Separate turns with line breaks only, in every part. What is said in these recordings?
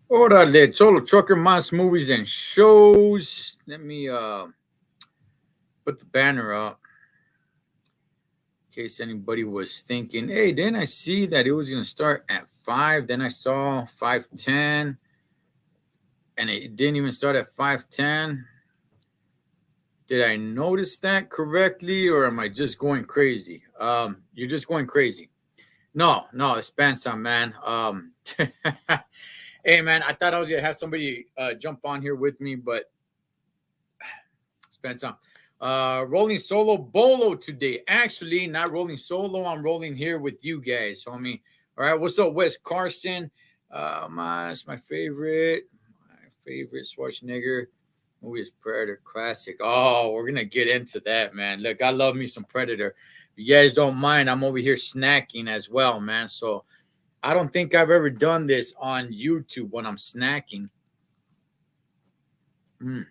Órale, Cholo Trucker Mas movies and shows. Let me put the banner up in case anybody was thinking, hey, didn't I see that it was gonna start at 5? Then I saw 5:10, and it didn't even start at 5:10. Did I notice that correctly, or am I just going crazy? You're just going crazy. No, it's Spencer, man. Hey, man, I thought I was going to have somebody jump on here with me, but Spencer. Rolling solo bolo today. Actually, not rolling solo. I'm rolling here with you guys, homie. All right, what's up, Wes Carson? M.A.S, my favorite Schwarzenegger movie is Predator classic. Oh, we're going to get into that, man. Look, I love me some Predator. If you guys don't mind, I'm over here snacking as well, man. So I don't think I've ever done this on YouTube when I'm snacking. The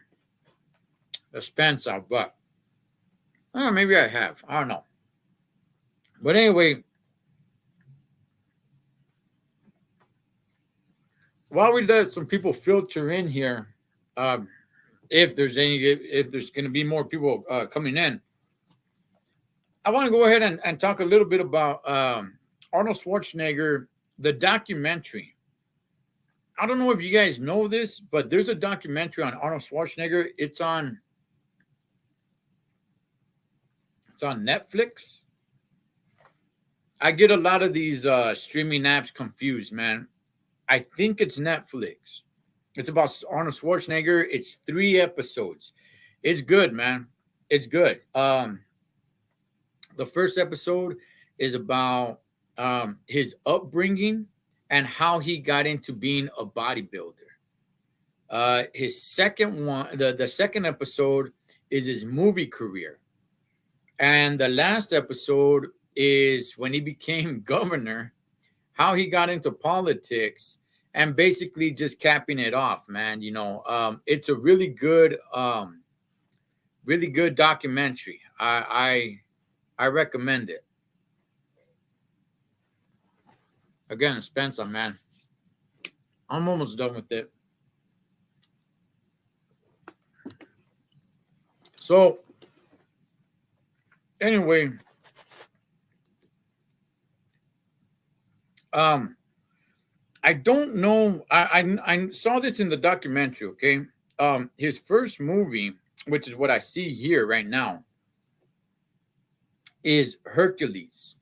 Spencer, but maybe I have. I don't know. But anyway, while we let some people filter in here, if there's going to be more people coming in, I want to go ahead and talk a little bit about Arnold Schwarzenegger, the documentary. I don't know if you guys know this, but there's a documentary on Arnold Schwarzenegger. It's on Netflix. I get a lot of these streaming apps confused, man. I think it's Netflix. It's about Arnold Schwarzenegger. It's 3 episodes. It's good, man. It's good. The first episode is about his upbringing and how he got into being a bodybuilder. His second one, the second episode is his movie career. And the last episode is when he became governor, how he got into politics, and basically just capping it off, man. You know, it's a really good documentary. I recommend it. Again, Spencer, man. I'm almost done with it. So, anyway, I don't know. I saw this in the documentary, okay? His first movie, which is what I see here right now, is Hercules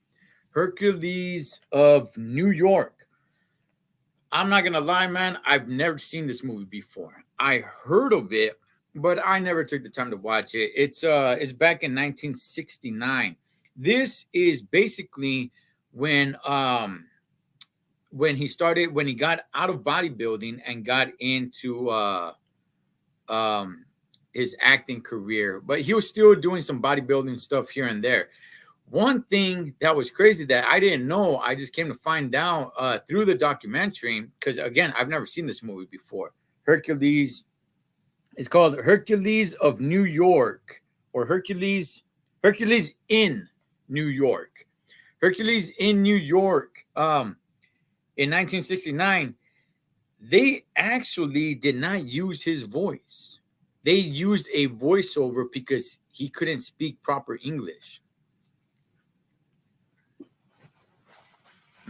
of New York. I'm not going to lie, man. I've never seen this movie before. I heard of it, but I never took the time to watch it. It's back in 1969. This is basically when um when he got out of bodybuilding and got into um his acting career, but he was still doing some bodybuilding stuff here and there. One thing that was crazy that I didn't know, I just came to find out through the documentary, because again, I've never seen this movie before. Hercules, it's called Hercules of New York, or Hercules in New York. Hercules in New York. In 1969, they actually did not use his voice. They used a voiceover because he couldn't speak proper English.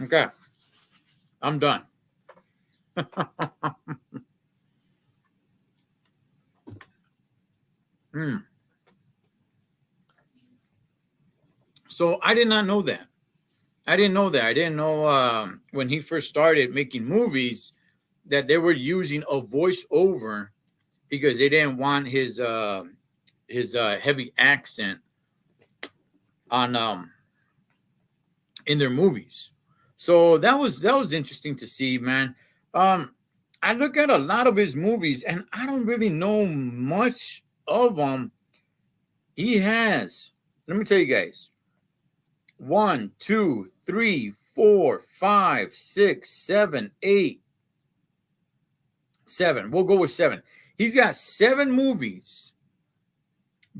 Okay, I'm done. Hmm. So I did not know that. I didn't know that. I didn't know when he first started making movies that they were using a voiceover because they didn't want his heavy accent on in their movies. So that was interesting to see, man. Um, I look at a lot of his movies and I don't really know much of them. He has, let me tell you guys, one, two, three, four, five, six, seven, eight, seven. We'll go with seven. He's got seven movies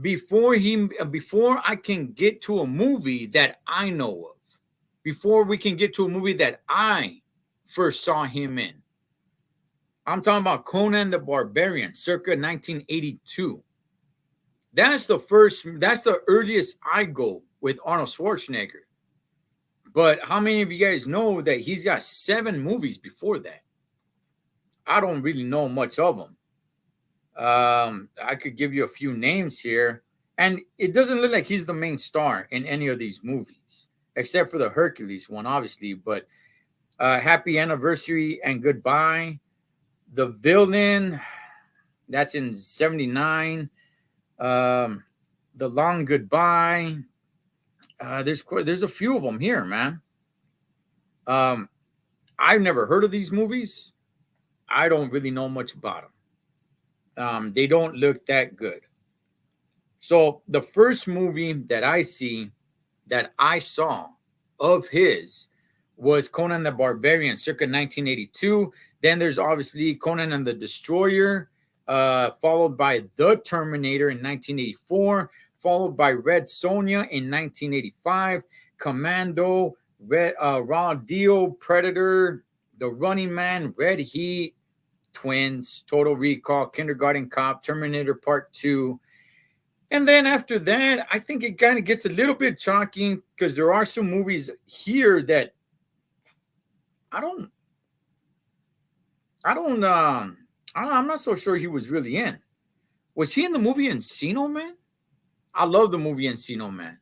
before I can get to a movie that I know of. Before we can get to a movie that I first saw him in. I'm talking about Conan the Barbarian, circa 1982. That's the earliest I go with Arnold Schwarzenegger. But how many of you guys know that he's got seven movies before that? I don't really know much of them. I could give you a few names here, and it doesn't look like he's the main star in any of these movies, except for the Hercules one, obviously. But Happy Anniversary and Goodbye, The Villain, that's in '79. The Long Goodbye. There's a few of them here, man. Um, I've never heard of these movies. I don't really know much about them. They don't look that good. So the first movie that I saw of his was Conan the Barbarian, circa 1982. Then there's obviously Conan and the Destroyer, followed by The Terminator in 1984, followed by Red Sonja in 1985, Commando, Raw Deal, Predator, The Running Man, Red Heat, Twins, Total Recall, Kindergarten Cop, Terminator Part 2. And then after that, I think it kind of gets a little bit shocking because there are some movies here that I don't, I don't, I'm not so sure he was really in. Was he in the movie Encino Man? I love the movie Encino Man.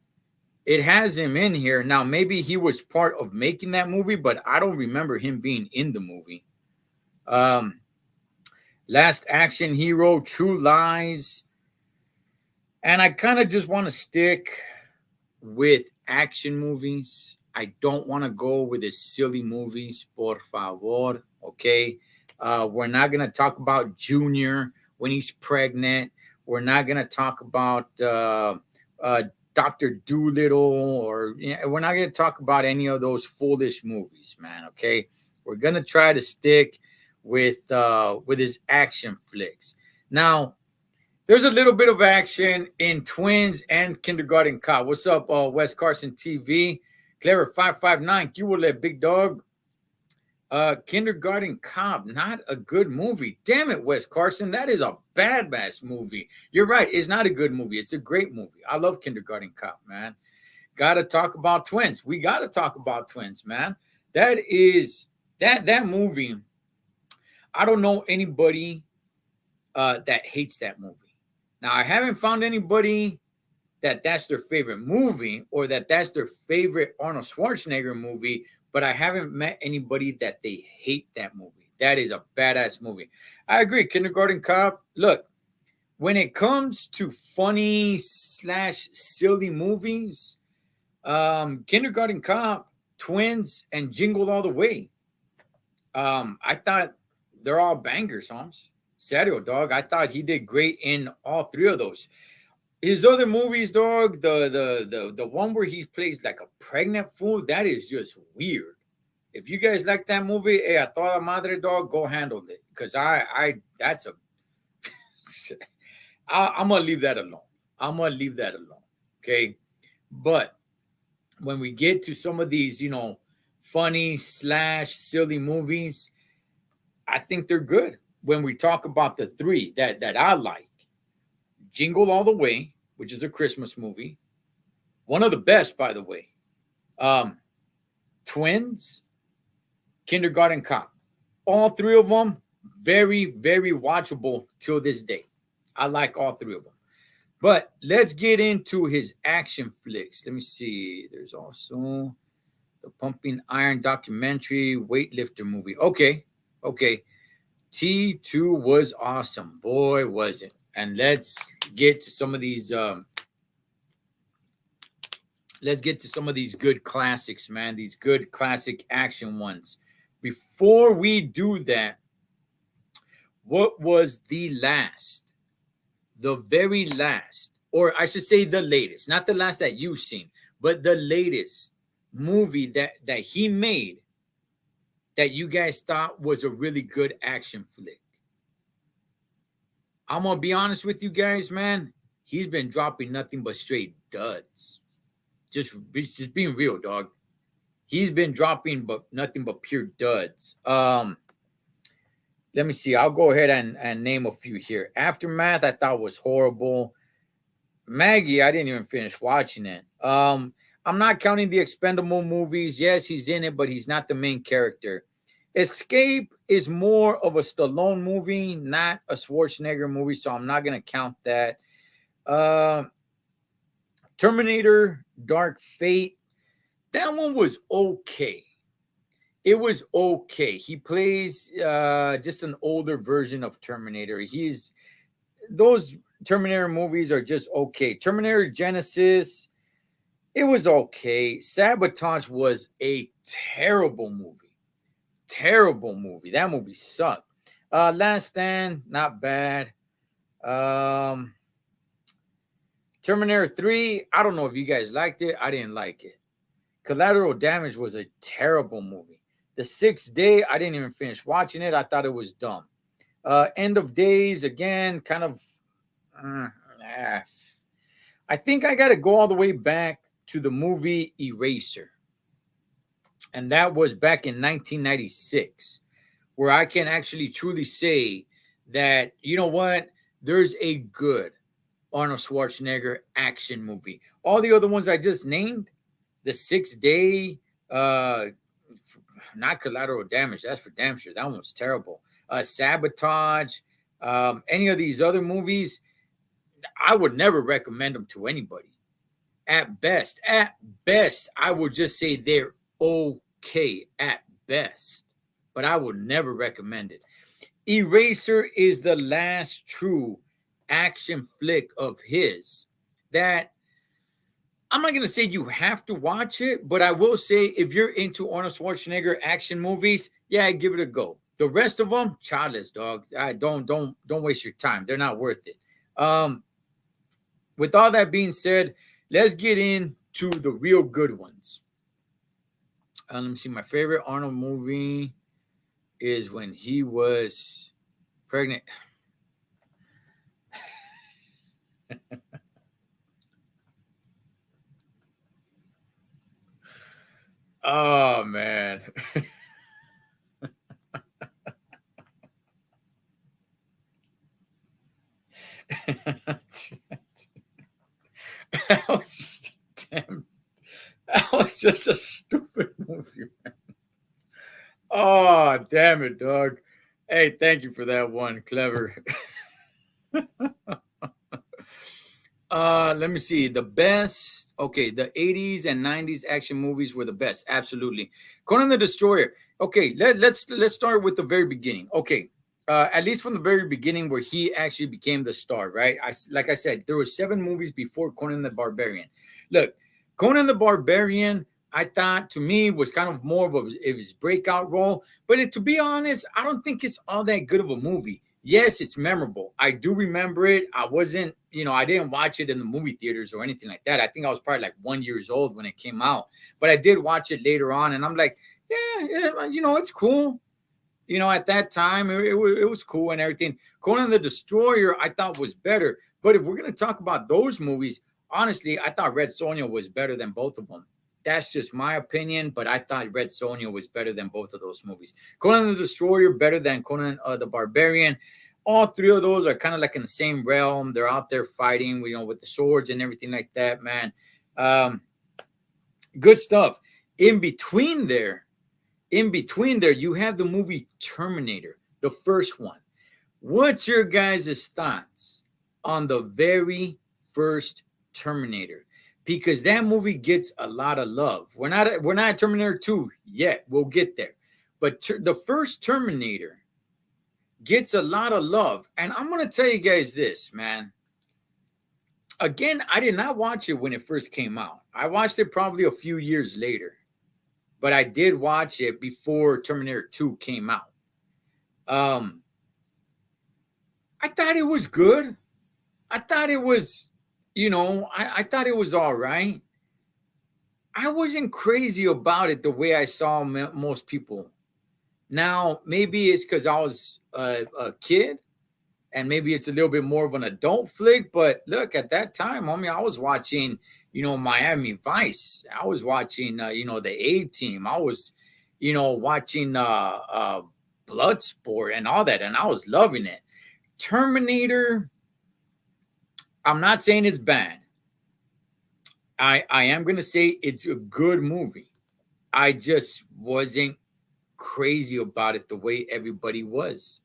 It has him in here. Now, maybe he was part of making that movie, but I don't remember him being in the movie. Um, Last Action Hero, True Lies. And I kind of just want to stick with action movies. I don't want to go with the silly movies, por favor. Okay. We're not going to talk about Junior when he's pregnant. We're not going to talk about Dr. Doolittle, or we're not going to talk about any of those foolish movies, man. Okay. We're going to try to stick with his action flicks. Now, there's a little bit of action in Twins and Kindergarten Cop. What's up, Wes Carson TV? Clever 559. You will let Big Dog. Kindergarten Cop, not a good movie. Damn it, Wes Carson. That is a badass movie. You're right. It's not a good movie. It's a great movie. I love Kindergarten Cop, man. Gotta talk about Twins. We gotta talk about Twins, man. That movie. I don't know anybody that hates that movie. Now, I haven't found anybody that's their favorite movie or that's their favorite Arnold Schwarzenegger movie, but I haven't met anybody that they hate that movie. That is a badass movie. I agree. Kindergarten Cop. Look, when it comes to funny slash silly movies, Kindergarten Cop, Twins, and Jingle All the Way. I thought they're all bangers, Holmes. Serio, dog. I thought he did great in all three of those. His other movies, dog, the one where he plays like a pregnant fool, that is just weird. If you guys like that movie, hey, I thought madre, dog, go handle it. Because that's a I'm gonna leave that alone. I'm gonna leave that alone. Okay. But when we get to some of these, funny slash silly movies, I think they're good. When we talk about the three that I like, Jingle All the Way, which is a Christmas movie, one of the best, by the way. Um, Twins, Kindergarten Cop, all three of them very, very watchable till this day. I like all three of them. But let's get into his action flicks. Let me see. There's also the Pumping Iron documentary, weightlifter movie. Okay, okay. T2 was awesome. Boy, was it. And let's get to some of these good classics, man. These good classic action ones. Before we do that, what was the very last, or I should say the latest, not the last that you've seen, but the latest movie that he made that you guys thought was a really good action flick? I'm gonna be honest with you guys, man. He's been dropping nothing but straight duds. Just being real, dog. He's been dropping but nothing but pure duds. Let me see. I'll go ahead and name a few here. Aftermath, I thought was horrible. Maggie, I didn't even finish watching it. I'm not counting the Expendable movies. Yes, he's in it, but he's not the main character. Escape is more of a Stallone movie, not a Schwarzenegger movie, so I'm not gonna count that. Uh, Terminator Dark Fate, that one was okay. It was okay. He plays just an older version of Terminator. Those Terminator movies are just okay. Terminator Genesis, it was okay. Sabotage was a terrible movie. Terrible movie. That movie sucked. Last Stand, not bad. Um, Terminator 3, I don't know if you guys liked it. I didn't like it. Collateral Damage was a terrible movie. The Sixth Day, I didn't even finish watching it. I thought it was dumb. End of Days, again, kind of. I think I got to go all the way back to the movie Eraser. And that was back in 1996, where I can actually truly say that, you know what, there's a good Arnold Schwarzenegger action movie. All the other ones I just named, The Sixth Day, not Collateral Damage, that's for damn sure. That one was terrible. Sabotage, any of these other movies, I would never recommend them to anybody. At best, I would just say they're okay at best, but I would never recommend it. Eraser is the last true action flick of his that I'm not going to say you have to watch it, but I will say if you're into Arnold Schwarzenegger action movies, yeah, give it a go. The rest of them, childless, dog. Don't waste your time. They're not worth it. With all that being said, let's get into the real good ones. Let me see. My favorite Arnold movie is when he was pregnant. Oh, man. that was just, damn, that was just a stupid movie, man. Oh, damn it, dog. Hey, thank you for that one. Clever. Let me see. The best Okay, the 80s and 90s action movies were the best. Absolutely. Conan the Destroyer. Okay, let's start with the very beginning. Okay. At least from the very beginning where he actually became the star, right? Like I said, there were 7 movies before Conan the Barbarian. Look, Conan the Barbarian, I thought to me was kind of more of his breakout role, but to be honest, I don't think it's all that good of a movie. Yes, it's memorable. I do remember it. I wasn't, I didn't watch it in the movie theaters or anything like that. I think I was probably like 1 year old when it came out, but I did watch it later on, and I'm like, yeah, it's cool. At that time, it was cool and everything. Conan the Destroyer, I thought was better. But if we're going to talk about those movies, honestly, I thought Red Sonja was better than both of them. That's just my opinion, but I thought Red Sonja was better than both of those movies. Conan the Destroyer better than Conan the Barbarian. All 3 of those are kind of like in the same realm. They're out there fighting, with the swords and everything like that, man. Good stuff. In between there, you have the movie Terminator, the first one. What's your guys' thoughts on the very first Terminator? Because that movie gets a lot of love. We're not at Terminator 2 yet. We'll get there. But the first Terminator gets a lot of love. And I'm going to tell you guys this, man. Again, I did not watch it when it first came out. I watched it probably a few years later. But I did watch it before Terminator 2 came out. I thought it was good. I thought it was, I thought it was all right. I wasn't crazy about it the way I saw most people. Now, maybe it's because I was a kid, and maybe it's a little bit more of an adult flick. But look, at that time, I was watching, Miami Vice. I was watching, the A-Team. I was, watching Bloodsport and all that, and I was loving it. Terminator, I'm not saying it's bad. I am going to say it's a good movie. I just wasn't crazy about it the way everybody was.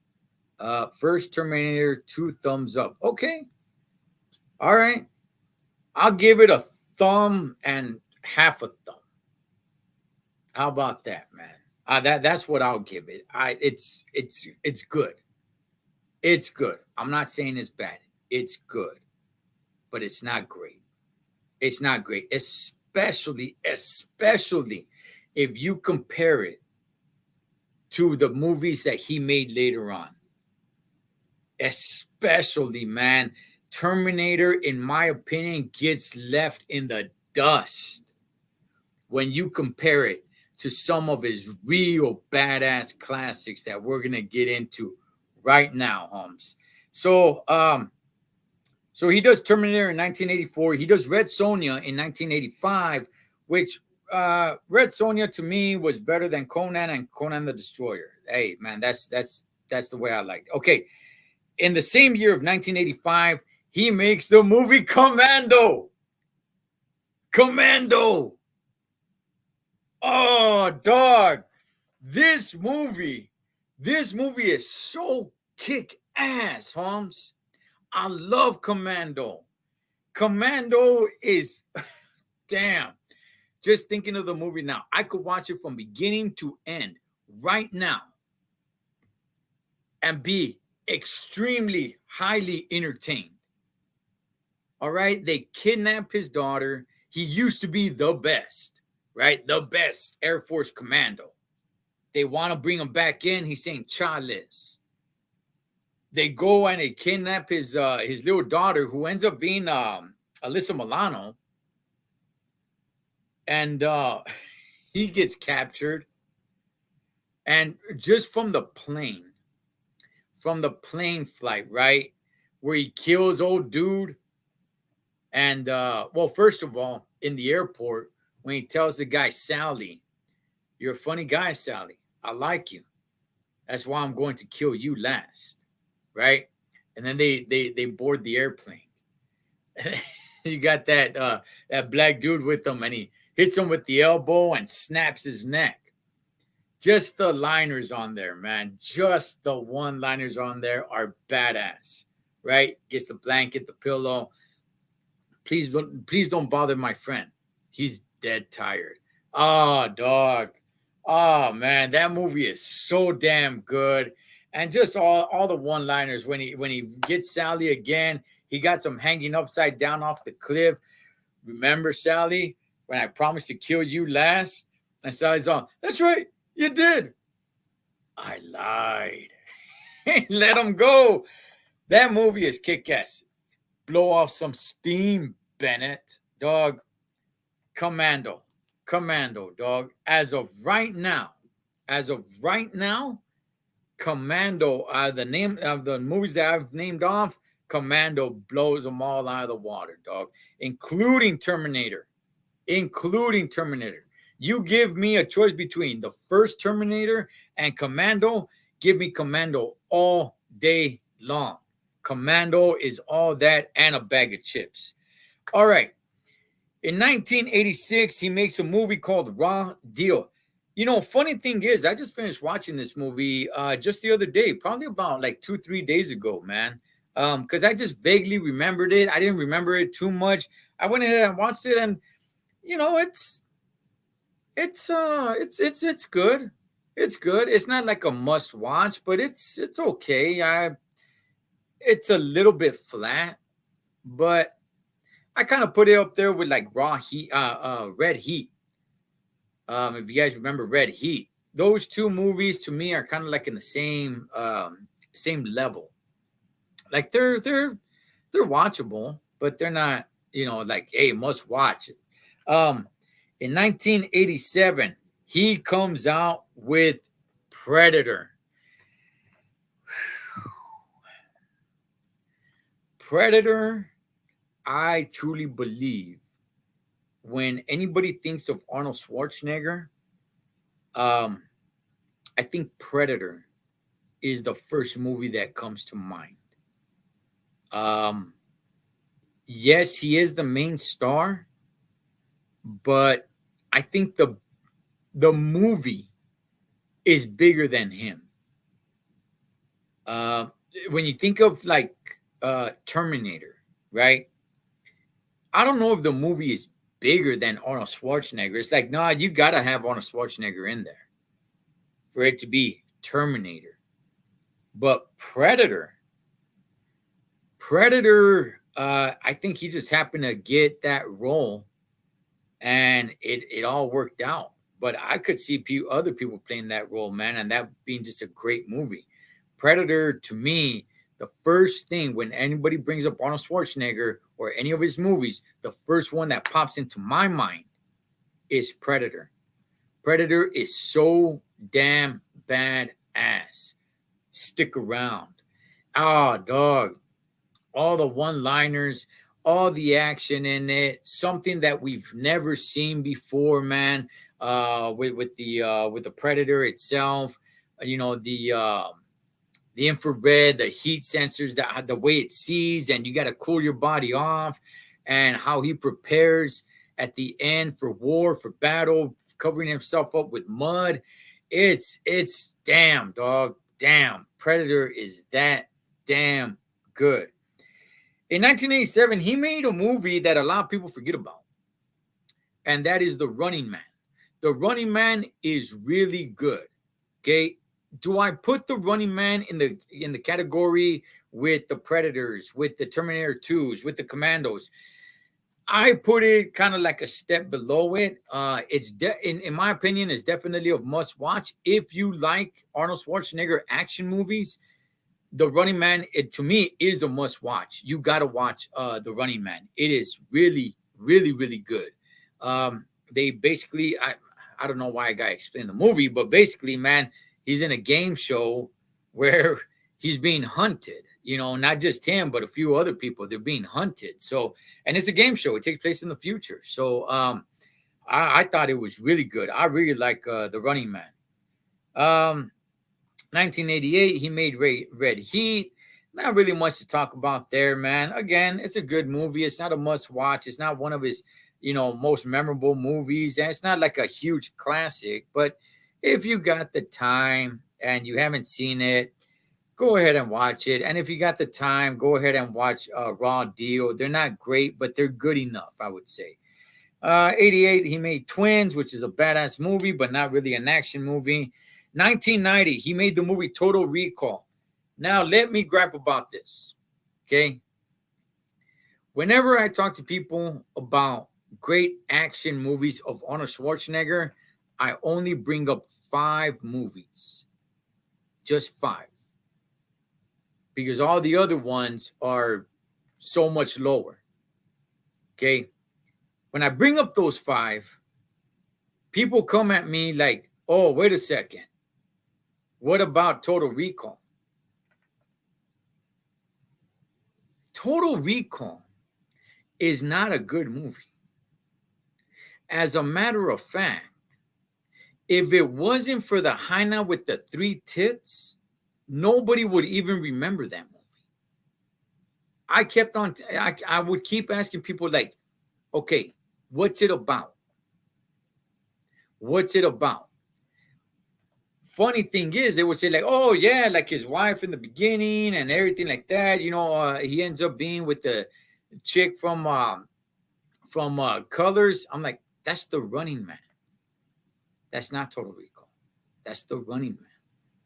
First Terminator, 2 thumbs up. Okay. All right. I'll give it a thumb and half a thumb. How about that, man? That's what I'll give it. It's good. It's good. I'm not saying it's bad. It's good, but it's not great. It's not great, especially if you compare it to the movies that he made later on. Especially, man, Terminator, in my opinion, gets left in the dust when you compare it to some of his real badass classics that we're gonna get into right now, Holmes. So he does Terminator in 1984. He does Red Sonja in 1985, which Red Sonja to me was better than Conan and Conan the Destroyer. Hey, man, that's the way I like it. Okay. In the same year of 1985, he makes the movie Commando. Commando. Oh, dog. This movie is so kick ass, Holmes. I love Commando. Commando is, damn. Just thinking of the movie now, I could watch it from beginning to end right now and be extremely highly entertained. All right. They kidnap his daughter. He used to be the best, right? The best Air Force commando. They want to bring him back in. He's saying Charles. They go and they kidnap his little daughter, who ends up being Alyssa Milano. And he gets captured. And just from the plane flight, right, where he kills old dude. And well, first of all, in the airport, when he tells the guy, Sally, you're a funny guy, Sally. I like you. That's why I'm going to kill you last. Right? And then they board the airplane. You got that black dude with him, and he hits him with the elbow and snaps his neck. Just the liners on there, man. Just the one-liners on there are badass, right? Gets the blanket, the pillow, please don't bother my friend. He's dead tired. Oh, dog. Oh man, that movie is so damn good. And just all the one-liners when he gets Sally again, he got some hanging upside down off the cliff. Remember, Sally, when I promised to kill you last? And Sally's on, that's right, you did. I lied. Let him go. That movie is kick-ass. Blow off some steam, Bennett. Dog, Commando. Commando, dog. As of right now, Commando, the name of the movies that I've named off, Commando blows them all out of the water, dog, including Terminator. Including Terminator. You give me a choice between the first Terminator and Commando, give me Commando all day long. Commando is all that and a bag of chips. All right. In 1986, he makes a movie called Raw Deal. You know, funny thing is, I just finished watching this movie just the other day, probably about like 2-3 days ago, man. Because I just vaguely remembered it. I didn't remember it too much. I went ahead and watched it, and you know, it's good. It's good. It's not like a must watch, but it's okay. It's a little bit flat, but I kind of put it up there with like Raw Heat, Red Heat. If you guys remember Red Heat, those two movies to me are kind of like in the same level. Like they're watchable, but they're not, you know, like, hey, must watch it. In 1987, he comes out with Predator. Predator, I truly believe when anybody thinks of Arnold Schwarzenegger, I think Predator is the first movie that comes to mind. Um, yes, he is the main star, but I think the movie is bigger than him. Uh, when you think of like Terminator, right? I don't know if the movie is bigger than Arnold Schwarzenegger. It's like, nah, you gotta have Arnold Schwarzenegger in there for it to be Terminator. But Predator, I think he just happened to get that role, and it all worked out. But I could see other people playing that role, man, and that being just a great movie. Predator, to me, the first thing when anybody brings up Arnold Schwarzenegger or any of his movies, the first one that pops into my mind is Predator. Predator is so damn badass. Stick around. Oh, dog. All the one-liners, all the action in it, something that we've never seen before, man. With the Predator itself, you know, the infrared, the heat sensors, the way it sees, and you got to cool your body off, and how he prepares at the end for war, for battle, covering himself up with mud. It's damn, dog, damn. Predator is that damn good. In 1987, he made a movie that a lot of people forget about, and that is The Running Man. The Running Man is really good. Okay, do I put The Running Man in the category with the Predators, with the Terminator 2s, with the Commandos? I put it kind of like a step below it. In my opinion, it's definitely a must watch if you like Arnold Schwarzenegger action movies. The Running Man, to me, is a must watch. You got to watch The Running Man. It is really, really, really good. They basically, I don't know why I got to explain the movie, but basically, man, he's in a game show where he's being hunted. You know, not just him, but a few other people. They're being hunted. So, and it's a game show. It takes place in the future. So, I thought it was really good. I really like The Running Man. 1988, he made Red Heat. Not really much to talk about there, man. Again, it's a good movie. It's not a must watch. It's not one of his, you know, most memorable movies. And it's not like a huge classic. But if you got the time and you haven't seen it, go ahead and watch it. And if you got the time, go ahead and watch Raw Deal. They're not great, but they're good enough, I would say. 88, he made Twins, which is a badass movie, but not really an action movie. 1990, he made the movie Total Recall. Now, let me gripe about this, okay? Whenever I talk to people about great action movies of Arnold Schwarzenegger, I only bring up 5 movies. Just 5. Because all the other ones are so much lower. Okay? When I bring up those 5, people come at me like, oh, wait a second. What about Total Recall? Total Recall is not a good movie. As a matter of fact, if it wasn't for the hyena with the 3 tits, nobody would even remember that movie. I kept on, I would keep asking people like, okay, what's it about? What's it about? Funny thing is, they would say like, oh yeah, like his wife in the beginning and everything like that. You know, he ends up being with the chick from Colors. I'm like, that's the Running Man. That's not Total Recall. That's the Running Man.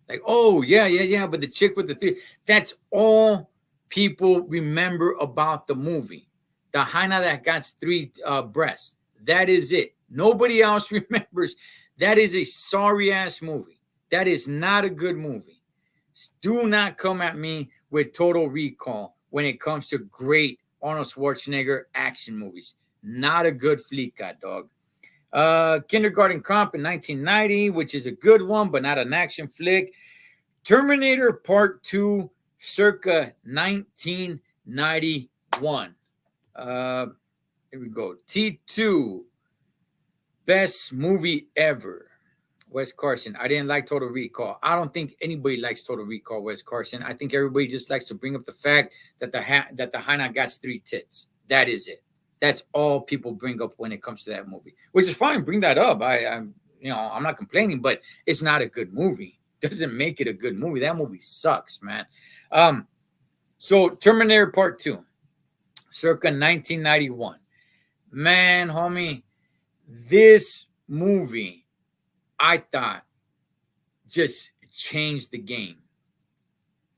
Like, oh yeah, but the chick with the 3. That's all people remember about the movie. The hyena that got 3 breasts. That is it. Nobody else remembers. That is a sorry ass movie. That is not a good movie. Do not come at me with Total Recall when it comes to great Arnold Schwarzenegger action movies. Not a good flica, dog. Kindergarten Cop in 1990, which is a good one, but not an action flick. Terminator Part 2, circa 1991. Here we go. T2, best movie ever. Wes Carson. I didn't like Total Recall. I don't think anybody likes Total Recall, Wes Carson. I think everybody just likes to bring up the fact that the hyena got 3 tits. That is it. That's all people bring up when it comes to that movie, which is fine. Bring that up. I'm not complaining, but it's not a good movie. Doesn't make it a good movie. That movie sucks, man. So Terminator Part 2, circa 1991. Man, homie, this movie, I thought, just changed the game.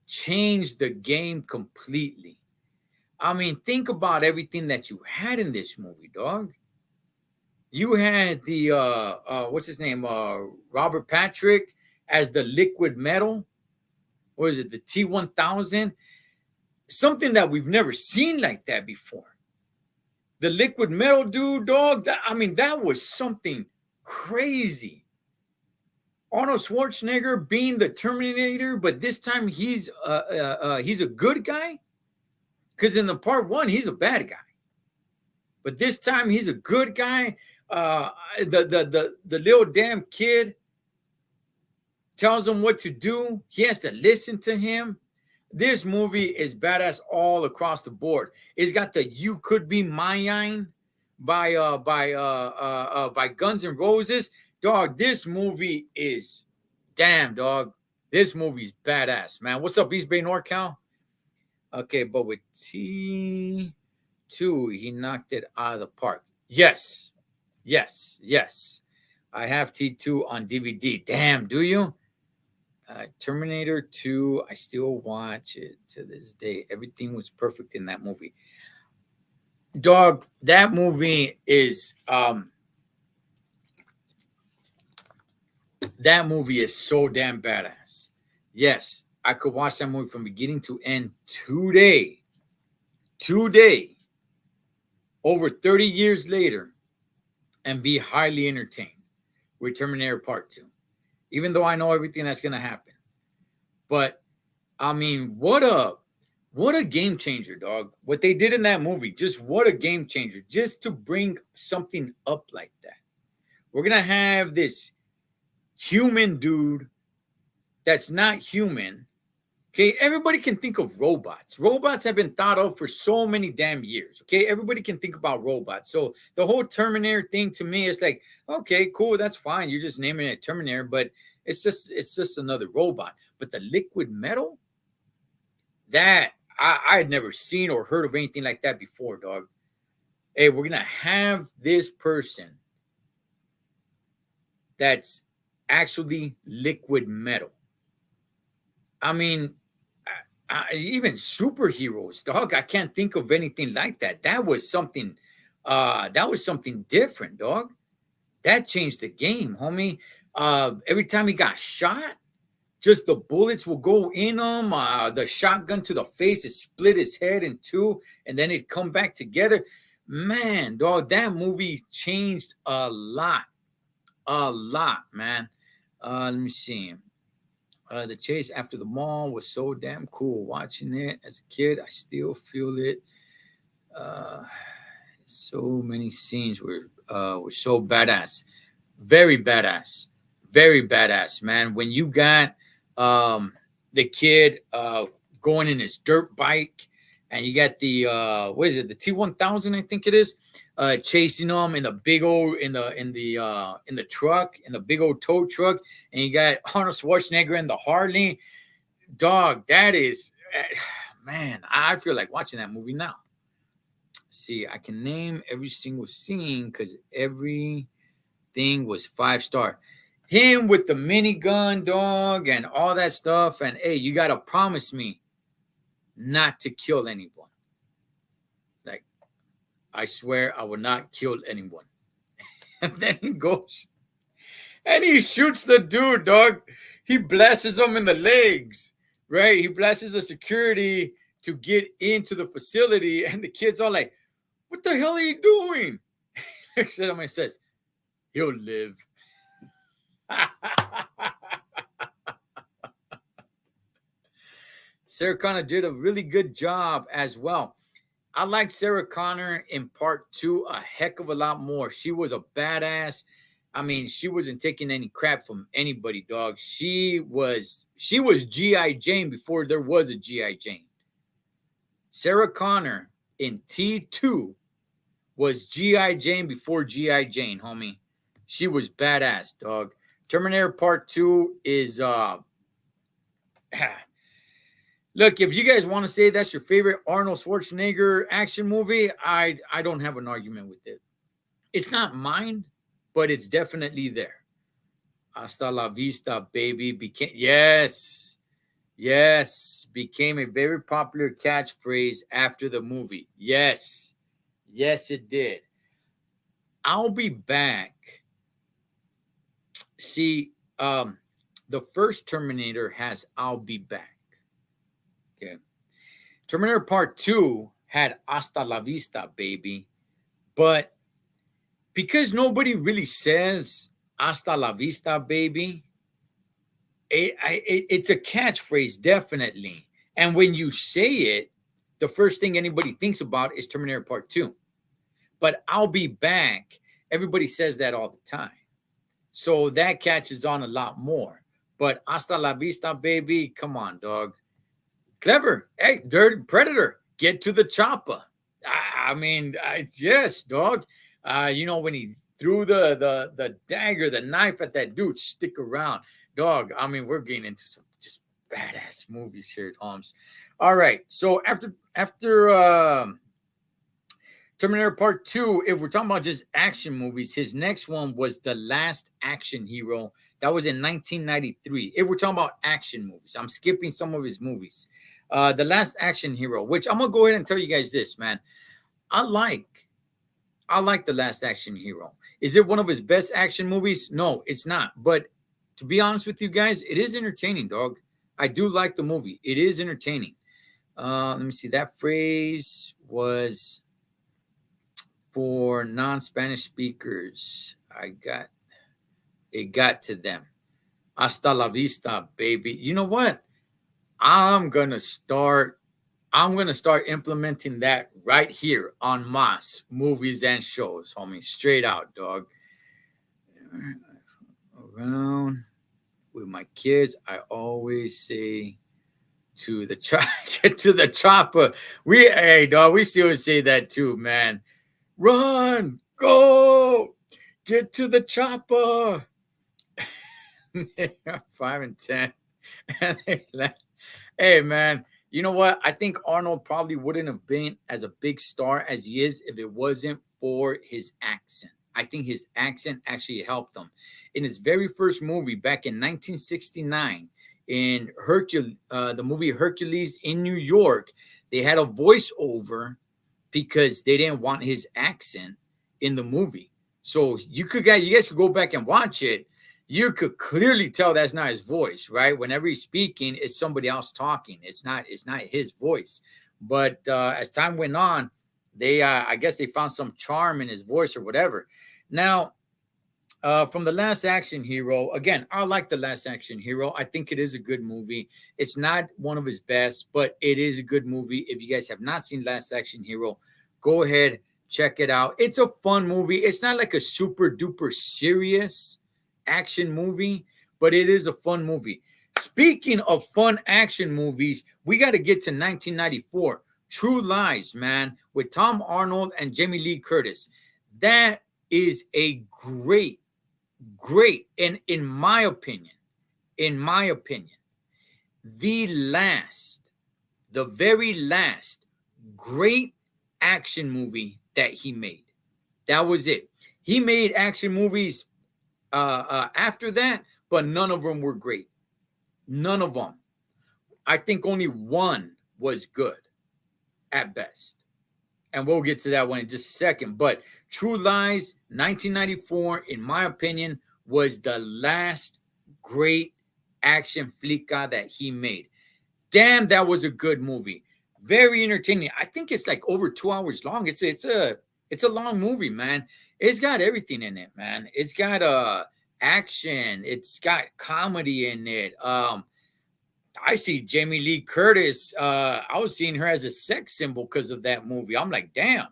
Changed the game completely. I mean, think about everything that you had in this movie, dog. You had the what's his name? Robert Patrick as the liquid metal. What is it? The T-1000? Something that we've never seen like that before. The liquid metal dude, dog. That was something crazy. Arnold Schwarzenegger being the Terminator, but this time he's a good guy. Because in the Part 1, he's a bad guy. But this time he's a good guy. The little damn kid tells him what to do. He has to listen to him. This movie is badass all across the board. It's got the "You Could Be Mine" by Guns N' Roses. Dog, this movie is damn, dog. This movie's badass, man. What's up, East Bay NorCal? Okay, but with T2, he knocked it out of the park. Yes. I have T2 on DVD. Damn, do you? Terminator 2, I still watch it to this day. Everything was perfect in that movie. Dog, that movie is so damn badass. Yes, I could watch that movie from beginning to end today, over 30 years later, and be highly entertained with Terminator Part 2. Even though I know everything that's going to happen. But, I mean, what a game changer, dog. What they did in that movie, just what a game changer. Just to bring something up like that. We're going to have this human dude that's not human. Okay, everybody can think of robots. Robots have been thought of for so many damn years. Okay, everybody can think about robots. So the whole Terminator thing to me is like, okay, cool, that's fine. You're just naming it Terminator, but it's just another robot. But the liquid metal, That I had never seen or heard of anything like that before, dog. Hey, we're gonna have this person that's actually liquid metal. I mean, even superheroes, dog. I can't think of anything like that. That was something. That was something different, dog. That changed the game, homie. Every time he got shot, just the bullets will go in him. The shotgun to the face, it split his head in two, and then it'd come back together. Man, dog, that movie changed a lot, man. Let me see. The chase after the mall was so damn cool. Watching it as a kid, I still feel it. Uh, so many scenes were so badass, very badass, very badass, man. When you got the kid going in his dirt bike, and you got the what is it, the T1000, I think it is, chasing them in the big old in the truck, in the big old tow truck, and you got Arnold Schwarzenegger in the Harley. Dog, that is man, I feel like watching that movie now. See, I can name every single scene because everything was 5 star. Him with the minigun, dog, and all that stuff. And hey, you gotta promise me not to kill anyone. Like, I swear I will not kill anyone. And then he goes and he shoots the dude, dog. He blasts him in the legs, right? He blasts the security to get into the facility, and the kid's all like, "What the hell are you doing?" Looks at him and says, "He'll live." Sarah Connor did a really good job as well. I liked Sarah Connor in part two a heck of a lot more. She was a badass. I mean, she wasn't taking any crap from anybody, dog. She was G.I. Jane before there was a G.I. Jane. Sarah Connor in T2 was G.I. Jane before G.I. Jane, homie. She was badass, dog. Terminator Part 2 is look, if you guys want to say that's your favorite Arnold Schwarzenegger action movie, I don't have an argument with it. It's not mine, but it's definitely there. Hasta la vista, baby. Yes, became a very popular catchphrase after the movie. Yes, it did. I'll be back. See, the first Terminator has "I'll be back." Okay. Terminator Part 2 had "Hasta la vista, baby." But because nobody really says "Hasta la vista, baby," it's a catchphrase, definitely. And when you say it, the first thing anybody thinks about is Terminator Part 2. But "I'll be back," everybody says that all the time. So that catches on a lot more. But "Hasta la vista, baby," come on, dog. Clever. Hey, dirty predator, get to the chopper. Yes, dog. When he threw the dagger, the knife at that dude, stick around, dog. I mean, we're getting into some just badass movies here at Holmes. All right, so after Terminator Part 2, if we're talking about just action movies, his next one was The Last Action Hero. That was in 1993. If we're talking about action movies, I'm skipping some of his movies. The Last Action Hero, which I'm going to go ahead and tell you guys this, man. I like The Last Action Hero. Is it one of his best action movies? No, it's not. But to be honest with you guys, it is entertaining, dog. I do like the movie. It is entertaining. Let me see. That phrase was for non-Spanish speakers. It got to them. Hasta la vista, baby. You know what? I'm gonna start implementing that right here on M.A.S. movies and shows, homie. Straight out, dog. Around with my kids, I always say to the get to the chopper. Hey, dog, we still say that too, man. Run, go, get to the chopper. 5 and 10. And they laugh. Hey, man, You know what? I think Arnold probably wouldn't have been as a big star as he is if it wasn't for his accent. I think his accent actually helped him. In his very first movie back in 1969, in Hercules, the movie Hercules in New York, they had a voiceover because they didn't want his accent in the movie. So you guys could go back and watch it. You could clearly tell that's not his voice, right? Whenever he's speaking, it's somebody else talking. It's not his voice. But as time went on, they I guess they found some charm in his voice or whatever. Now, from the Last Action Hero, again, I like the Last Action Hero. I think it is a good movie. It's not one of his best, but it is a good movie. If you guys have not seen Last Action Hero, go ahead, check it out. It's a fun movie. It's not like a super duper serious action movie, but it is a fun movie. Speaking of fun action movies, we got to get to 1994. True Lies, man, with Tom Arnold and Jamie Lee Curtis. That is a great, and in my opinion, the last, the very last great action movie that he made. That was it. He made action movies after that, but none of them were great. None of them. I think only one was good at best. And we'll get to that one in just a second. But True Lies, 1994, in my opinion, was the last great action flica that he made. Damn, that was a good movie. Very entertaining. I think it's like over 2 hours long. It's a long movie, man. It's got everything in it, man. It's got action. It's got comedy in it. I see Jamie Lee Curtis. I was seeing her as a sex symbol because of that movie. I'm like, damn,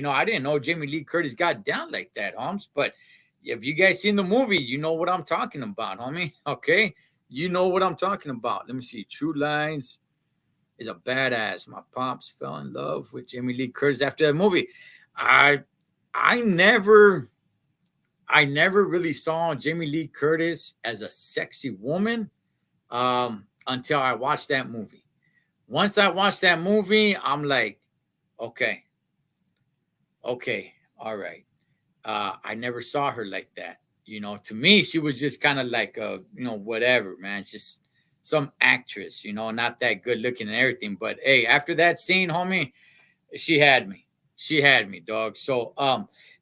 I didn't know Jamie Lee Curtis got down like that, Holmes. But if you guys seen the movie, you know what I'm talking about, homie. Okay, you know what I'm talking about. Let me see. True Lies is a badass. My pops fell in love with Jamie Lee Curtis after that movie. I I never I never really saw Jamie Lee Curtis as a sexy woman until I watched that movie. Once I watched that movie, I'm like, okay, okay, all right. I never saw her like that. To me, she was just kind of like whatever, man. It's just some actress, not that good looking and everything. But hey, after that scene, homie, she had me. She had me, dog. So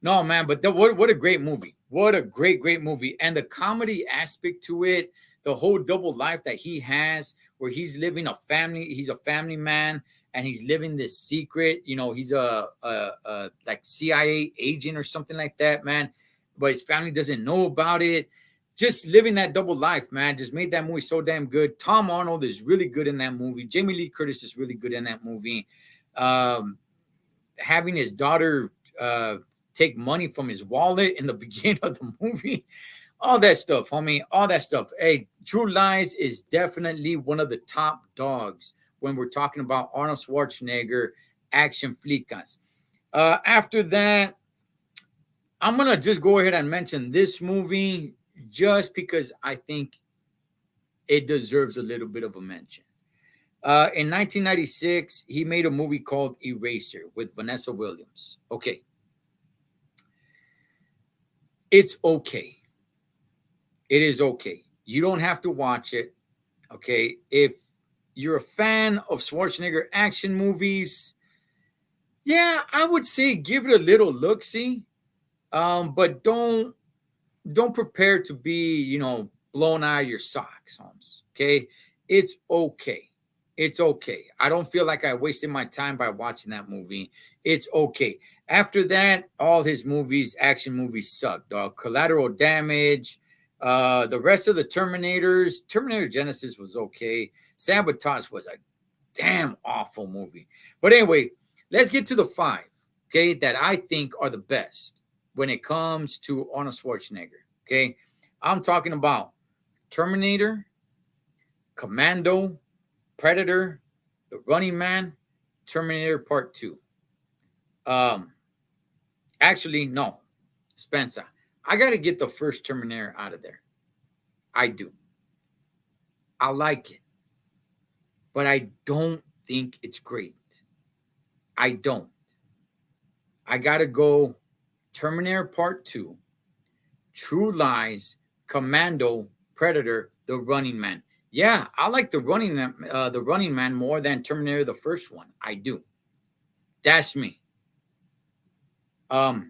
no, man, but what a great movie. What a great movie. And the comedy aspect to it, the whole double life that he has, where he's a family man, and he's living this secret. He's a like CIA agent or something like that, man. But his family doesn't know about it. Just living that double life, man, just made that movie so damn good. Tom Arnold is really good in that movie. Jamie Lee Curtis is really good in that movie. Um, Having his daughter take money from his wallet in the beginning of the movie, all that stuff, homie, all that stuff. Hey, True Lies is definitely one of the top dogs when we're talking about Arnold Schwarzenegger action flicas. After that, I'm gonna just go ahead and mention this movie just because I think it deserves a little bit of a mention. In 1996, he made a movie called Eraser with Vanessa Williams. Okay. It's okay. It is okay. You don't have to watch it. Okay. If you're a fan of Schwarzenegger action movies, yeah, I would say give it a little look see. But don't prepare to be, blown out of your socks, Holmes. Okay. It's okay. It's okay. I don't feel like I wasted my time by watching that movie. It's okay. After that, all his movies, action movies, suck, dog. Collateral Damage, the rest of the Terminator Genesis was okay. Sabotage was a damn awful movie. But anyway, let's get to the five, okay, that I think are the best when it comes to Arnold Schwarzenegger. Okay. I'm talking about Terminator, Commando, Predator, The Running Man, Terminator Part 2. Actually, no, Spencer. I got to get the first Terminator out of there. I do. I like it. But I don't think it's great. I don't. I gotta go Terminator Part 2, True Lies, Commando, Predator, The Running Man. Yeah, I like the Running Man more than Terminator the first one. I do. That's me. Out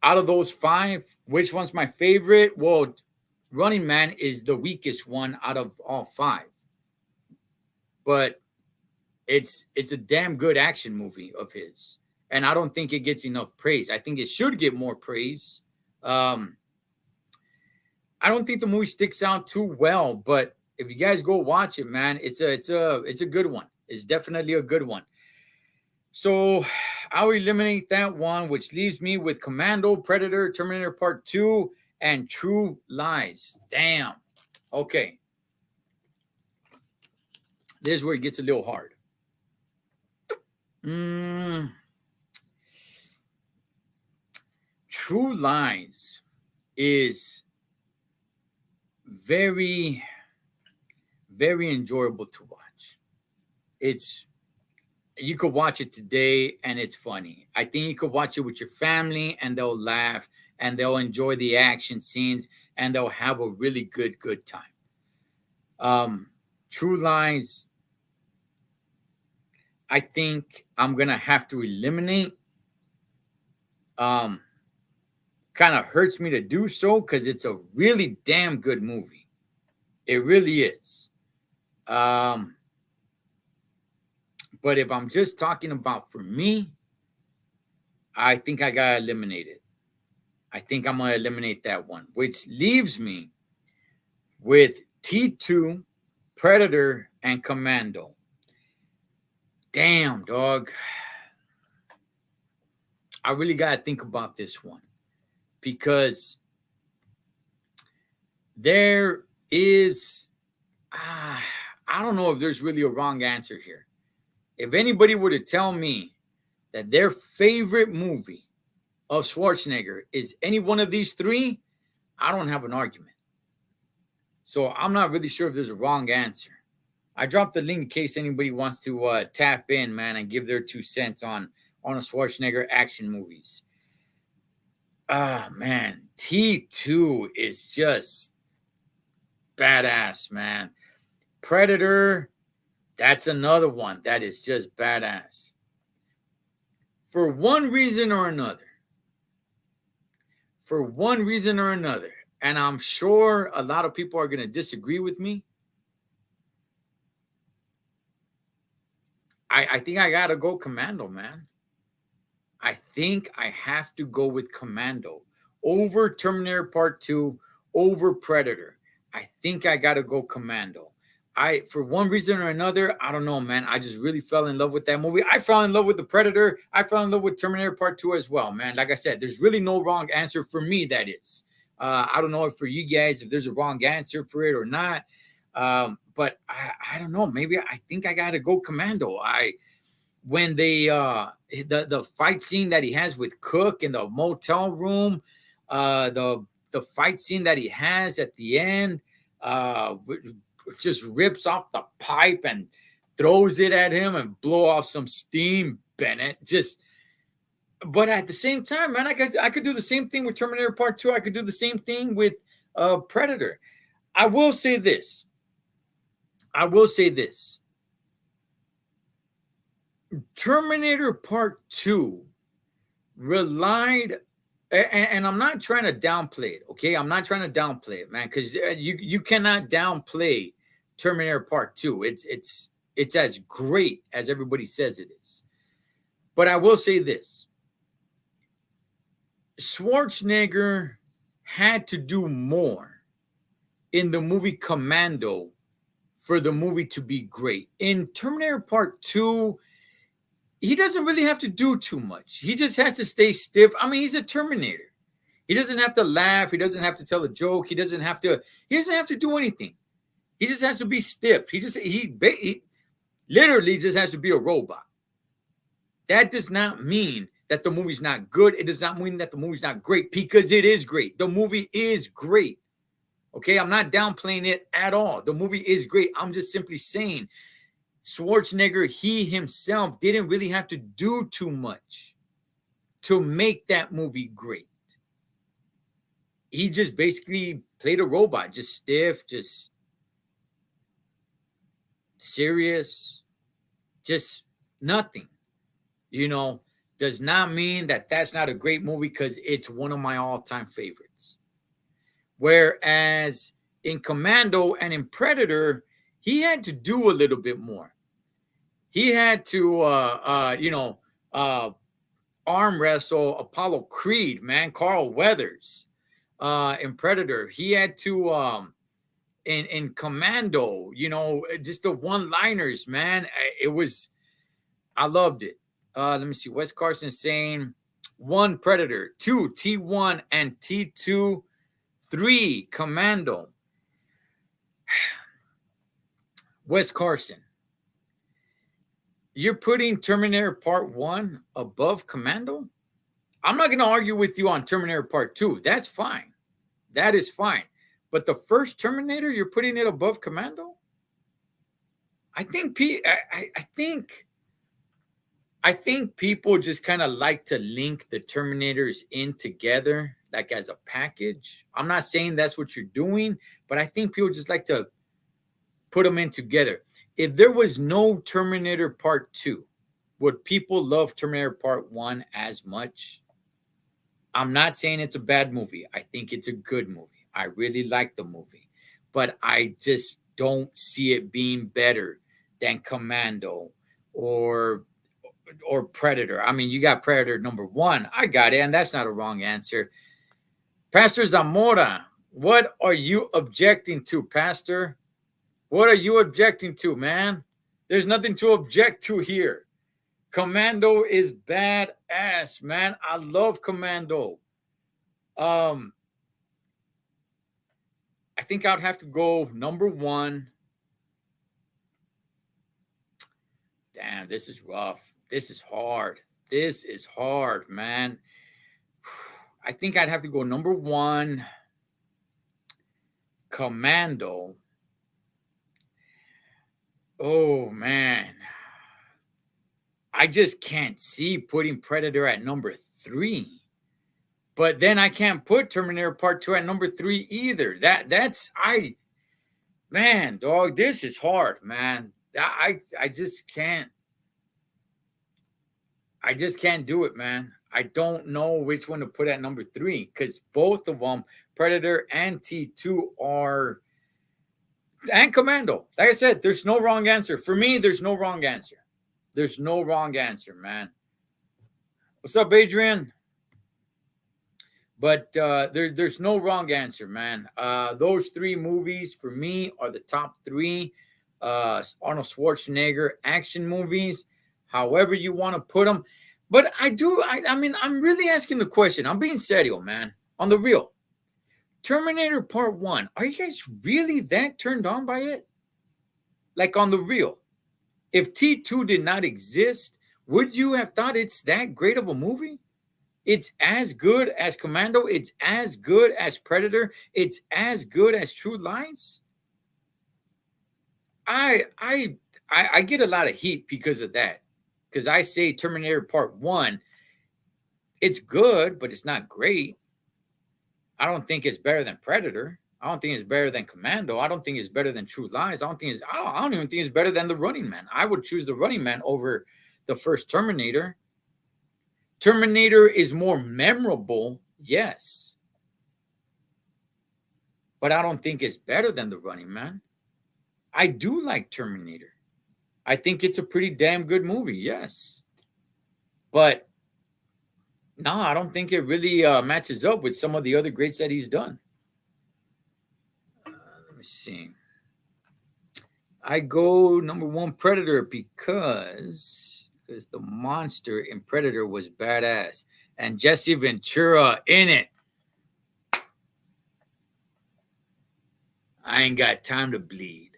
of those five, which one's my favorite? Well, Running Man is the weakest one out of all five, but it's a damn good action movie of his, and I don't think it gets enough praise. I think it should get more praise. I don't think the movie sticks out too well, but if you guys go watch it, man, it's a good one. It's definitely a good one. So I'll eliminate that one, which leaves me with Commando, Predator, Terminator Part 2, and True Lies. Damn. Okay. This is where it gets a little hard. True Lies is very, very enjoyable to watch. You could watch it today and it's funny. I think you could watch it with your family and they'll laugh and they'll enjoy the action scenes and they'll have a really good time. True Lies, I think I'm gonna have to eliminate. Kind of hurts me to do so because it's a really damn good movie. It really is. But if I'm just talking about for me, I think I gotta eliminate it. I think I'm gonna eliminate that one, which leaves me with T2, Predator, and Commando. Damn, dog. I really gotta think about this one because there is, I don't know if there's really a wrong answer here. If anybody were to tell me that their favorite movie of Schwarzenegger is any one of these three, I don't have an argument. So I'm not really sure if there's a wrong answer. I dropped the link in case anybody wants to tap in, man, and give their 2 cents on Arnold Schwarzenegger action movies. Man, T2 is just badass, man. Predator, that's another one that is just badass. For one reason or another, and I'm sure a lot of people are going to disagree with me, I think I got to go Commando, man. I think I have to go with Commando over Terminator Part 2, over Predator. I think I got to go Commando. For one reason or another, I don't know, man. I just really fell in love with that movie. I fell in love with the Predator. I fell in love with Terminator Part 2 as well, man. Like I said, there's really no wrong answer for me, that is. I don't know if for you guys, if there's a wrong answer for it or not. But I don't know. Maybe I think I got to go Commando. When they the fight scene that he has with Cook in the motel room, the fight scene that he has at the end, just rips off the pipe and throws it at him and blow off some steam, Bennett. But at the same time, man, I could do the same thing with Terminator Part 2. I could do the same thing with Predator. I will say this. Terminator Part 2 relied, and I'm not trying to downplay it, okay? I'm not trying to downplay it, man, because you cannot downplay Terminator Part 2. It's as great as everybody says it is. But I will say this. Schwarzenegger had to do more in the movie Commando for the movie to be great. In Terminator Part 2, he doesn't really have to do too much. He just has to stay stiff. I mean, he's a Terminator. He doesn't have to laugh. He doesn't have to tell a joke. He doesn't have to do anything. He just has to be stiff. He literally just has to be a robot. That does not mean that the movie's not good. It does not mean that the movie's not great, because it is great. The movie is great. Okay, I'm not downplaying it at all. The movie is great. I'm just simply saying Schwarzenegger, he himself didn't really have to do too much to make that movie great. He just basically played a robot, just stiff, just serious, just nothing. You know, does not mean that that's not a great movie, because it's one of my all-time favorites. Whereas in Commando and in Predator, he had to do a little bit more. He had to, arm wrestle Apollo Creed, man, Carl Weathers. In Predator, he had to, in Commando, just the one-liners, man. I loved it. Let me see. Wes Carson saying 1 Predator, 2 T1 and T2, 3 Commando. Wes Carson, you're putting Terminator Part 1 above Commando? I'm not going to argue with you on Terminator Part 2. That's fine. That is fine. But the first Terminator, you're putting it above Commando? I think people just kind of like to link the Terminators in together, like as a package. I'm not saying that's what you're doing, but I think people just like to put them in together. If there was no Terminator Part 2, would people love Terminator Part 1 as much? I'm not saying it's a bad movie. I think it's a good movie. I really like the movie, but I just don't see it being better than Commando or Predator. I mean, you got Predator number 1. I got it, and that's not a wrong answer. Pastor Zamora, what are you objecting to, Pastor? What are you objecting to, man? There's nothing to object to here. Commando is badass, man. I love Commando. I think I'd have to go number 1. Damn, this is rough. This is hard. This is hard, man. I think I'd have to go number 1, Commando. Oh, man. I just can't see putting Predator at number 3. But then I can't put Terminator Part 2 at number 3 either. Man, dog, this is hard, man. I just can't. I just can't do it, man. I don't know which one to put at number 3, because both of them, Predator and T2, are, and Commando. Like I said, there's no wrong answer. For me, there's no wrong answer. There's no wrong answer, man. What's up, Adrian? But there's no wrong answer, man. Those 3 movies for me are the top 3 Arnold Schwarzenegger action movies, however you want to put them. But I mean, I'm really asking the question. I'm being serious, man. On the real. Terminator Part 1, are you guys really that turned on by it? Like, on the real. If T2 did not exist, would you have thought it's that great of a movie? It's as good as Commando. It's as good as Predator. It's as good as True Lies. I get a lot of heat because of that. Because I say Terminator Part 1, it's good, but it's not great. I don't think it's better than Predator. I don't think it's better than Commando. I don't think it's better than True Lies. I don't even think it's better than The Running Man. I would choose The Running Man over the first Terminator. Terminator is more memorable, yes. But I don't think it's better than The Running Man. I do like Terminator. I think it's a pretty damn good movie, yes. But no, I don't think it really matches up with some of the other greats that he's done. Let me see. I go number 1, Predator, because the monster in Predator was badass. And Jesse Ventura in it. I ain't got time to bleed.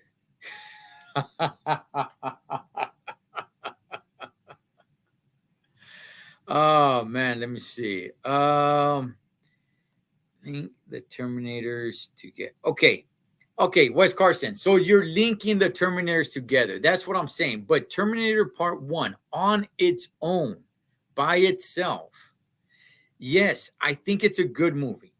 Oh, man, let me see. I think the Terminators to get... Okay, Okay, Wes Carson. So you're linking the Terminators together. That's what I'm saying. But Terminator Part 1 on its own, by itself, yes, I think it's a good movie.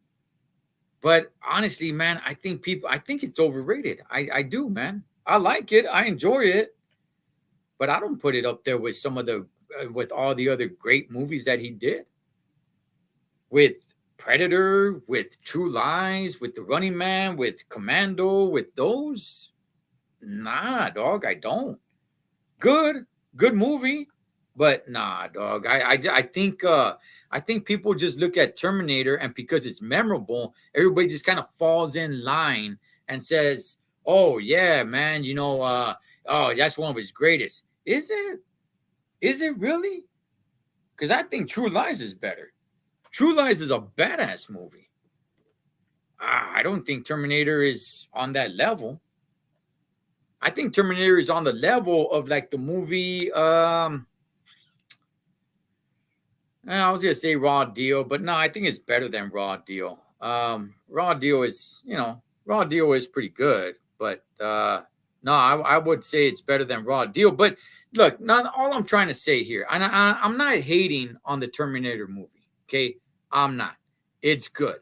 But honestly, man, I think it's overrated. I do, man. I like it. I enjoy it. But I don't put it up there with some of with all the other great movies that he did. With Predator, with True Lies, with The Running Man, with Commando, with those. Nah, dog, I don't. Good, good movie, but nah, dog. I think people just look at Terminator and because it's memorable, everybody just kind of falls in line and says, "Oh yeah, man, oh that's one of his greatest." Is it? Is it really? Because I think True Lies is better. True Lies is a badass movie. I don't think Terminator is on that level. I think Terminator is on the level of like the movie. I was gonna say Raw Deal, but no, I think it's better than Raw Deal. Raw Deal is, Raw Deal is pretty good, but no, I would say it's better than Raw Deal. But look, not all I'm trying to say here, and I'm not hating on the Terminator movie. Okay, I'm not. It's good.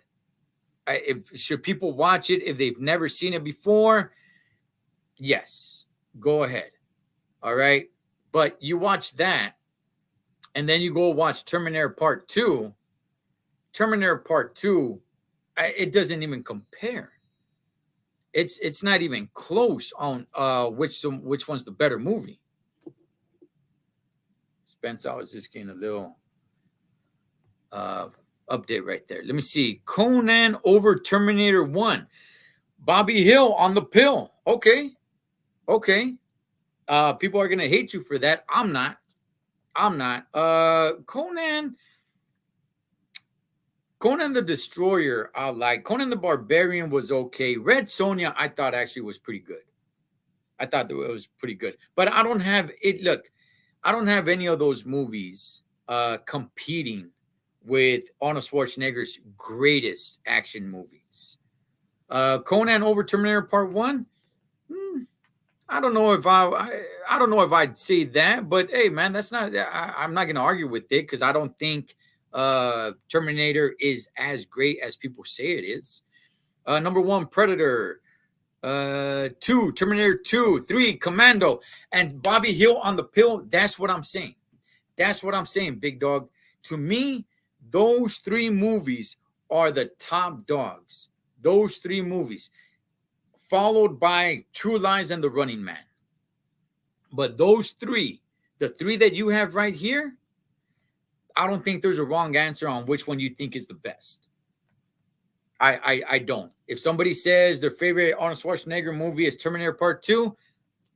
If should people watch it if they've never seen it before? Yes, go ahead. All right, but you watch that, and then you go watch Terminator Part Two. Terminator Part Two, it doesn't even compare. It's not even close on which one's the better movie. Spence, I was just getting a little uh update right there. Let me see. Conan over Terminator 1. Bobby Hill on the pill. Okay. Okay. People are gonna hate you for that. I'm not. I'm not. Conan the Destroyer, I like. Conan the Barbarian was okay. Red Sonja, I thought actually was pretty good. I thought that it was pretty good. But I don't have it. Look, I don't have any of those movies competing with Arnold Schwarzenegger's greatest action movies. Conan over Terminator Part 1? I don't know if I don't know if I'd say that, but hey, man, that's not. I'm not going to argue with it because I don't think Terminator is as great as people say it is. Number one, Predator. Two, Terminator 2, 3, Commando, and Bobby Hill on the pill. That's what I'm saying. That's what I'm saying, big dog. To me, those three movies are the top dogs. Those three movies, followed by True Lies and The Running Man. But those three, the three that you have right here, I don't think there's a wrong answer on which one you think is the best. I don't. If somebody says their favorite Arnold Schwarzenegger movie is Terminator Part 2,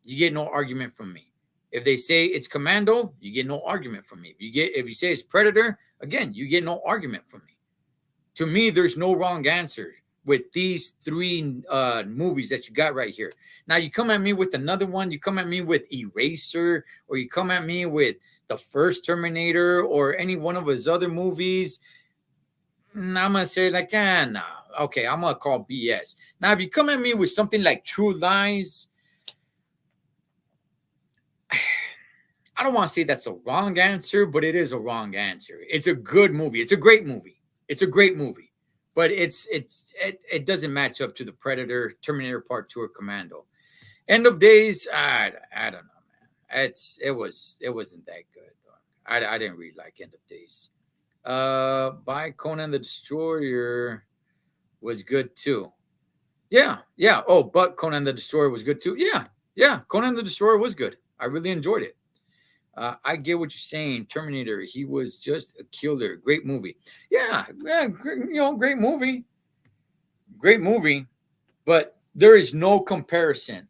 you get no argument from me. If they say it's Commando, you get no argument from me. If you say it's Predator, again, you get no argument from me. To me, there's no wrong answer with these three movies that you got right here. Now, you come at me with another one, you come at me with Eraser, or you come at me with the first Terminator or any one of his other movies, I'm gonna say like, nah, okay, I'm gonna call BS. Now, if you come at me with something like True Lies, I don't want to say that's a wrong answer, but it is a wrong answer. It's a good movie. It's a great movie. It's a great movie, but it doesn't match up to the Predator, Terminator Part 2, or Commando. End of Days, I don't know, man. It wasn't that good. I didn't really like End of Days. By Conan the Destroyer was good too. Yeah, yeah. Oh, but Conan the Destroyer was good too. Yeah, yeah. Conan the Destroyer was good. I really enjoyed it. I get what you're saying. Terminator, he was just a killer. Great movie. Yeah, yeah. Great movie. Great movie. But there is no comparison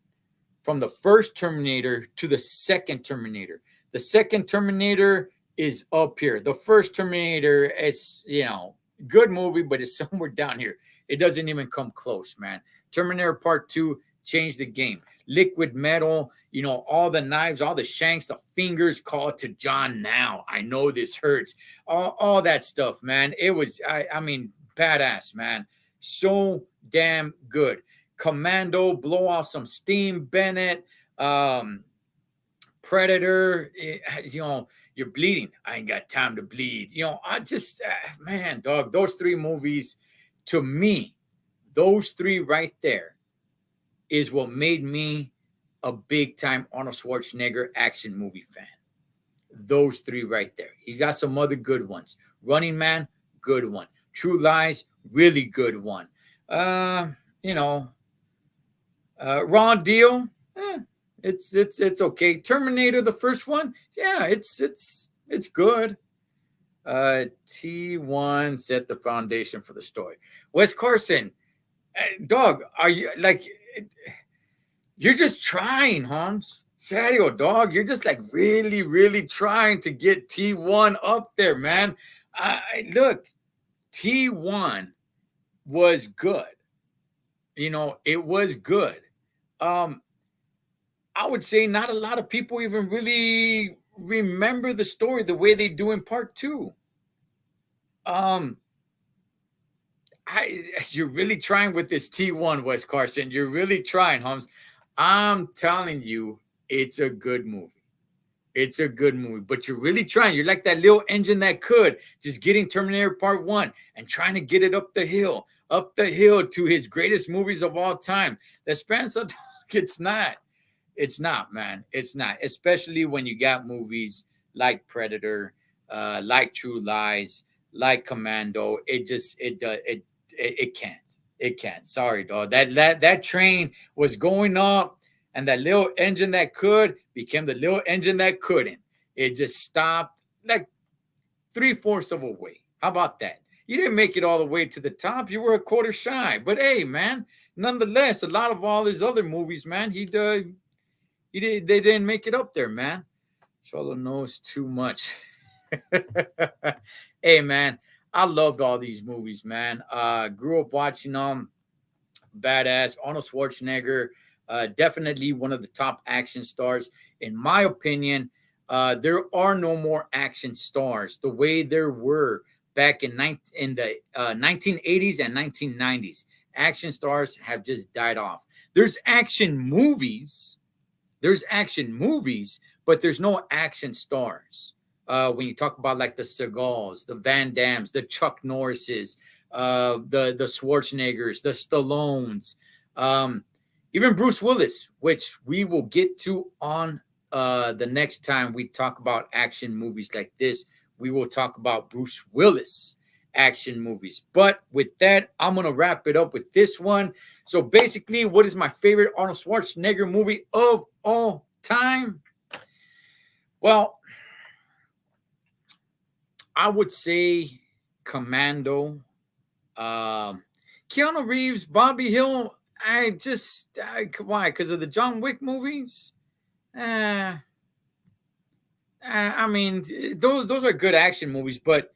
from the first Terminator to the second Terminator. The second Terminator is up here. The first Terminator is, good movie, but it's somewhere down here. It doesn't even come close, man. Terminator Part 2 changed the game. Liquid metal, all the knives, all the shanks, the fingers, call it to John now. I know this hurts. All that stuff, man. It was, I mean, badass, man. So damn good. Commando, blow off some steam, Bennett, Predator, you're bleeding. I ain't got time to bleed. I just, man, dog, those three movies, to me, those three right there is what made me a big time Arnold Schwarzenegger action movie fan. Those three right there. He's got some other good ones. Running Man, good one. True Lies, really good one. You know, Raw Deal, it's okay. Terminator, the first one, yeah, it's good. T1 set the foundation for the story. Wes Carson, dog, are you like? You're just trying, Holmes. Serio, dog. You're just like really, really trying to get T1 up there, man. Look, T1 was good. It was good. I would say not a lot of people even really remember the story the way they do in part two. You're really trying with this T1, Wes Carson. You're really trying, Holmes. I'm telling you, it's a good movie. It's a good movie, but you're really trying. You're like that little engine that could, just getting Terminator Part 1 and trying to get it up the hill to his greatest movies of all time. The Spencer Dog, it's not. It's not, man. It's not. Especially when you got movies like Predator, like True Lies, like Commando. It can't. It can't. Sorry, dog. That train was going up, and that little engine that could became the little engine that couldn't. It just stopped like 3/4 of a way. How about that? You didn't make it all the way to the top. You were a quarter shy. But hey, man, nonetheless, a lot of all his other movies, man, they didn't make it up there, man. Cholo knows too much. Hey, man, I loved all these movies, man. Grew up watching them. Badass. Arnold Schwarzenegger, definitely one of the top action stars. In my opinion, there are no more action stars the way there were back in the 1980s and 1990s. Action stars have just died off. There's action movies, but there's no action stars. When you talk about like the Seagals, the Van Dams, the Chuck Norrises, the Schwarzeneggers, the Stallones, even Bruce Willis, which we will get to on the next time we talk about action movies like this. We will talk about Bruce Willis action movies. But with that, I'm going to wrap it up with this one. So basically, what is my favorite Arnold Schwarzenegger movie of all time? Well, I would say Commando. Keanu Reeves, Bobby Hill. Why? Because of the John Wick movies? I mean, those are good action movies, but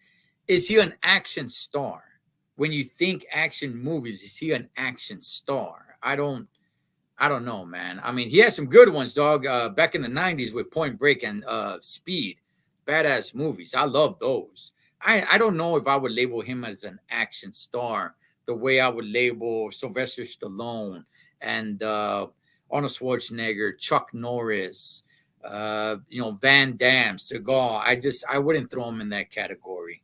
is he an action star? When you think action movies, is he an action star? I don't know, man. I mean, he has some good ones, dog. Back in the 90s with Point Break and Speed. Badass movies. I love those. I don't know if I would label him as an action star the way I would label Sylvester Stallone and Arnold Schwarzenegger, Chuck Norris, Van Damme, Seagal. I wouldn't throw him in that category.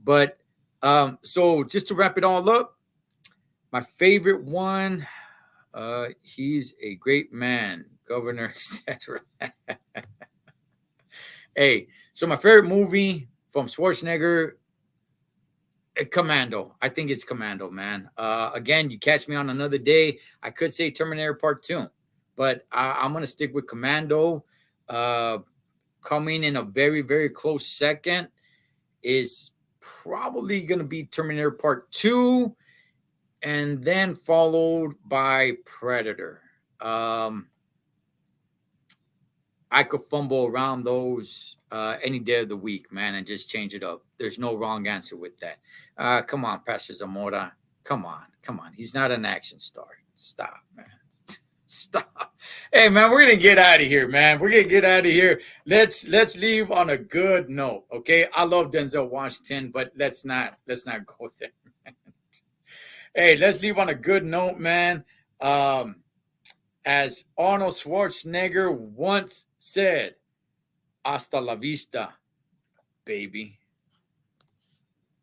But so just to wrap it all up, my favorite one, he's a great man, governor, etc. Hey, so my favorite movie from Schwarzenegger, Commando. I think it's Commando, man. Again, you catch me on another day. I could say Terminator Part 2, but I'm going to stick with Commando. Coming in a very, very close second is probably going to be Terminator Part 2, and then followed by Predator. I could fumble around those any day of the week, man, and just change it up. There's no wrong answer with that. Come on, Pastor Zamora. Come on. He's not an action star. Stop, man. Stop. Hey, man, we're gonna get out of here, man. We're gonna get out of here. Let's leave on a good note, okay? I love Denzel Washington, but let's not go there, man. Hey, let's leave on a good note, man. As Arnold Schwarzenegger once said, hasta la vista, baby.